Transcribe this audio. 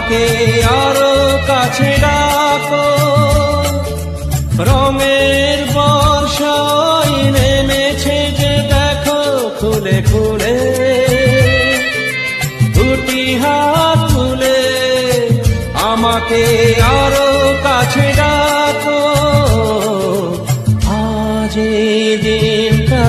আমাকে আরো কাছে ডাকো, রঙের বর্ষায় নেমেছে যে দেখো খুলে খুলে, দুটি হাত তুলে আমাকে আরো কাছে ডাকো। আজ এই দিনটা